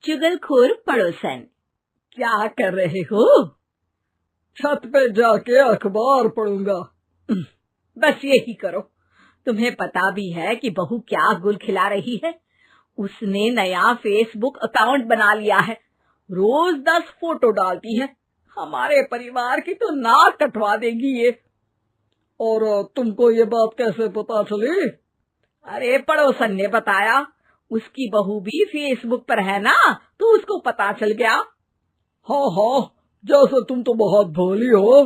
चुगलखोर पड़ोसन। क्या कर रहे हो? छत पे जाके अखबार पढ़ूंगा। बस यही करो। तुम्हें पता भी है कि बहू क्या गुल खिला रही है? उसने नया फेसबुक अकाउंट बना लिया है। रोज 10 फोटो डालती है। हमारे परिवार की तो नाक कटवा देगी ये। और तुमको ये बात कैसे पता चली? अरे पड़ोसन ने बताया। उसकी बहू भी फेसबुक पर है ना, तो उसको पता चल गया। हाँ, जैसे तुम तो बहुत भोली हो।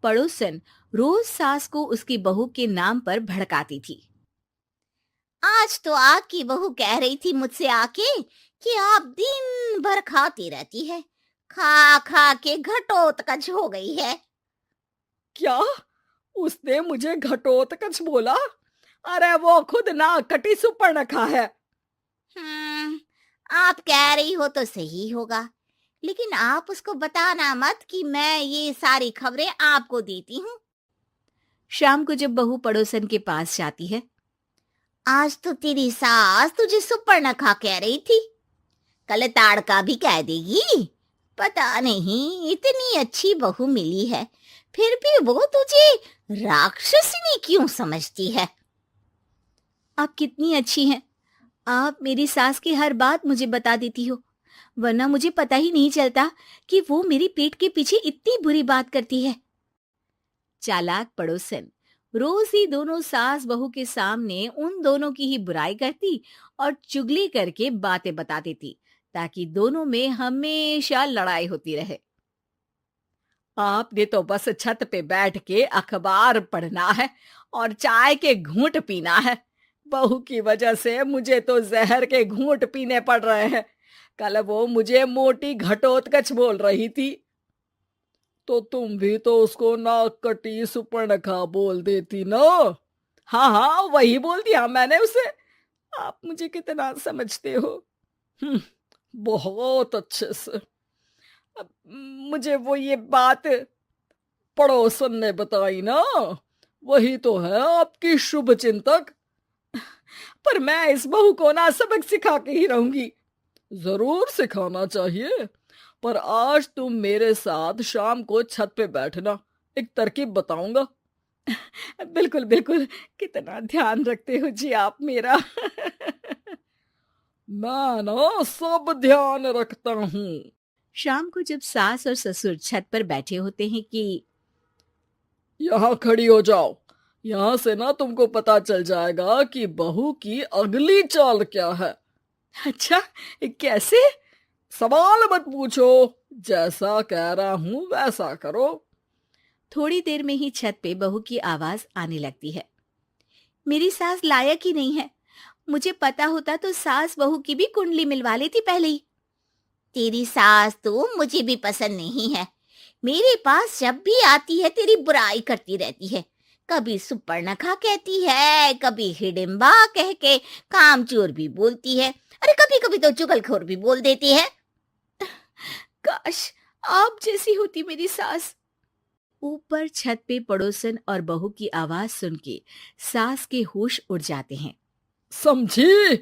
पड़ोसन रोज सास को उसकी बहू के नाम पर भड़काती थी। आज तो आपकी बहू कह रही थी मुझसे आके कि आप दिन भर खाती रहती है, खा खा के घटोत्कच हो गई है। क्या? उसने मुझे घटोत्कच बोला? अरे वो खुद ना कटी सुपर्णखा है। आप कह रही हो तो सही होगा, लेकिन आप उसको बताना मत कि मैं ये सारी खबरें आपको देती हूँ। शाम को जब बहू पड़ोसन के पास जाती है, आज तो तेरी सास तुझे सुपर्णखा कह रही थी, कल ताड़का भी कह देगी। पता नहीं इतनी अच्छी बहू मिली है, फिर भी वो तुझे राक्षसनी क्यों समझती है? आप कितनी अच्छी हैं। आप मेरी सास की हर बात मुझे बता देती हो, वरना मुझे पता ही नहीं चलता कि वो मेरी पीठ के पीछे इतनी बुरी बात करती है। चालाक पड़ोसन रोज ही दोनों सास बहू के सामने उन दोनों की ही बुराई करती और चुगली करके बातें बता देती, ताकि दोनों में हमेशा लड़ाई होती रहे। आपने तो बस छत पे बैठ के अखबार पढ़ना है और चाय के घूंट पीना है। बहू की वजह से मुझे तो जहर के घूंट पीने पड़ रहे हैं। कल वो मुझे मोटी घटोत्कच बोल रही थी। तो तुम भी तो उसको नाक कटी सुपर्णखा बोल देती ना। हाँ, वही बोल दिया मैंने उसे। आप मुझे कितना समझते हो। बहुत अच्छे से। अब मुझे वो ये बात पड़ोसन ने बताई ना, वही तो है आपकी शुभ चिंतक। पर मैं इस बहू को ना सबक सिखा के ही रहूंगी। जरूर सिखाना चाहिए, पर आज तुम मेरे साथ शाम को छत पे बैठना, एक तरकीब बताऊंगा। बिल्कुल बिल्कुल, कितना ध्यान रखते हो जी आप मेरा। मैं ना सब ध्यान रखता हूँ। शाम को जब सास और ससुर छत पर बैठे होते हैं कि यहाँ खड़ी हो जाओ, यहाँ से ना तुमको पता चल जाएगा कि बहू की अगली चाल क्या है। अच्छा, कैसे? सवाल मत पूछो, जैसा कह रहा हूं वैसा करो। थोड़ी देर में ही छत पे बहू की आवाज आने लगती है। मेरी सास लायक ही नहीं है। मुझे पता होता तो सास बहू की भी कुंडली मिलवा लेती पहले ही। तेरी सास तो मुझे भी पसंद नहीं है। मेरे पास जब भी आती है तेरी बुराई करती रहती है। कभी सुपर्णखा कहती है, कभी हिडिंबा कह के कामचोर भी बोलती है। अरे कभी कभी तो चुगलखोर भी बोल देती है। काश आप जैसी होती मेरी सास। ऊपर छत पे पड़ोसन और बहू की आवाज सुन के सास के होश उड़ जाते हैं। समझी?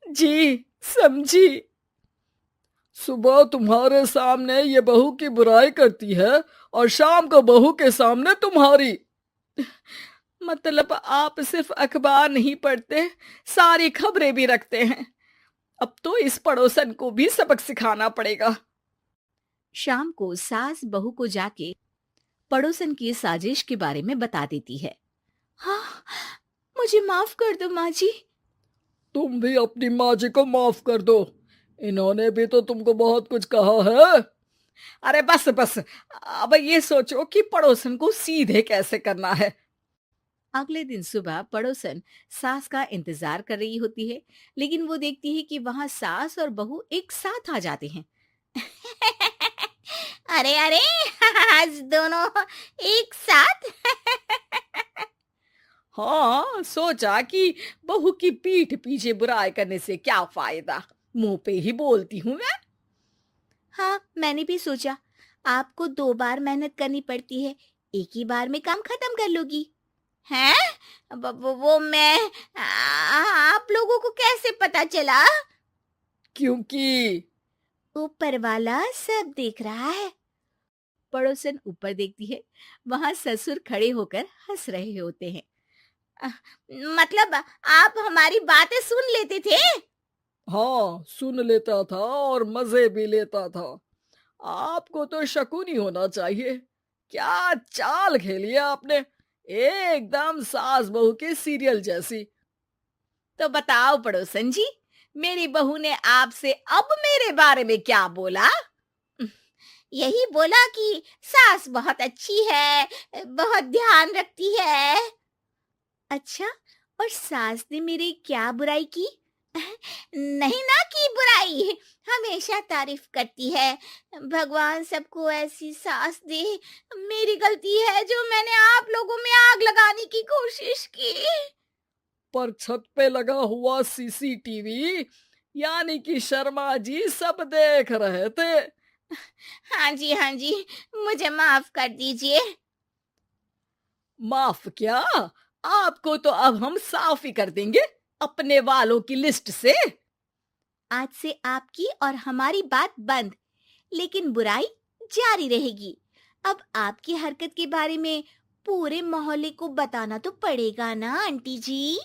जी समझी। सुबह तुम्हारे सामने ये बहू की बुराई करती है और शाम को बहू के सामने तुम्हारी। मतलब आप सिर्फ अखबार नहीं पढ़ते, सारी खबरें भी रखते हैं। अब तो इस पड़ोसन को भी सबक सिखाना पड़ेगा। शाम को सास बहू को जाके पड़ोसन की साजिश के बारे में बता देती है। हाँ, मुझे माफ कर दो माँ जी। तुम भी अपनी माँ जी को माफ कर दो, इन्होंने भी तो तुमको बहुत कुछ कहा है। अरे बस बस, अब ये सोचो कि पड़ोसन को सीधे कैसे करना है। अगले दिन सुबह पड़ोसन सास का इंतजार कर रही होती है, लेकिन वो देखती है कि वहां सास और बहू एक साथ आ जाते हैं। अरे अरे आज दोनों एक साथ। हाँ, सोचा कि बहू की पीठ पीछे बुराई करने से क्या फायदा, मुंह पे ही बोलती हूँ मैं। हाँ, मैंने भी सोचा आपको 2 बार मेहनत करनी पड़ती है, एक ही बार में काम खत्म कर लोगी। हैं? वो मैं आप लोगों को कैसे पता चला? क्योंकि ऊपर वाला सब देख रहा है। पड़ोसन ऊपर देखती है, वहां ससुर खड़े होकर हंस रहे होते हैं। मतलब आप हमारी बातें सुन लेते थे? हाँ, सुन लेता था और मजे भी लेता था। आपको तो शक नहीं होना चाहिए। क्या चाल खेली है आपने, एकदम सास बहू के सीरियल जैसी। तो बताओ पड़ोसन जी, मेरी बहू ने आपसे अब मेरे बारे में क्या बोला? यही बोला कि सास बहुत अच्छी है, बहुत ध्यान रखती है। अच्छा, और सास ने मेरी क्या बुराई की? नहीं ना की बुराई, हमेशा तारीफ करती है। भगवान सबको ऐसी सास दे। मेरी गलती है जो मैंने आप लोगों में आग लगाने की कोशिश की। पर छत पे लगा हुआ सीसीटीवी यानी कि शर्मा जी सब देख रहे थे। हाँ जी, मुझे माफ कर दीजिए। माफ क्या? आपको तो अब हम साफ ही कर देंगे अपने वालों की लिस्ट से। आज से आपकी और हमारी बात बंद, लेकिन बुराई जारी रहेगी। अब आपकी हरकत के बारे में पूरे मोहल्ले को बताना तो पड़ेगा ना आंटी जी।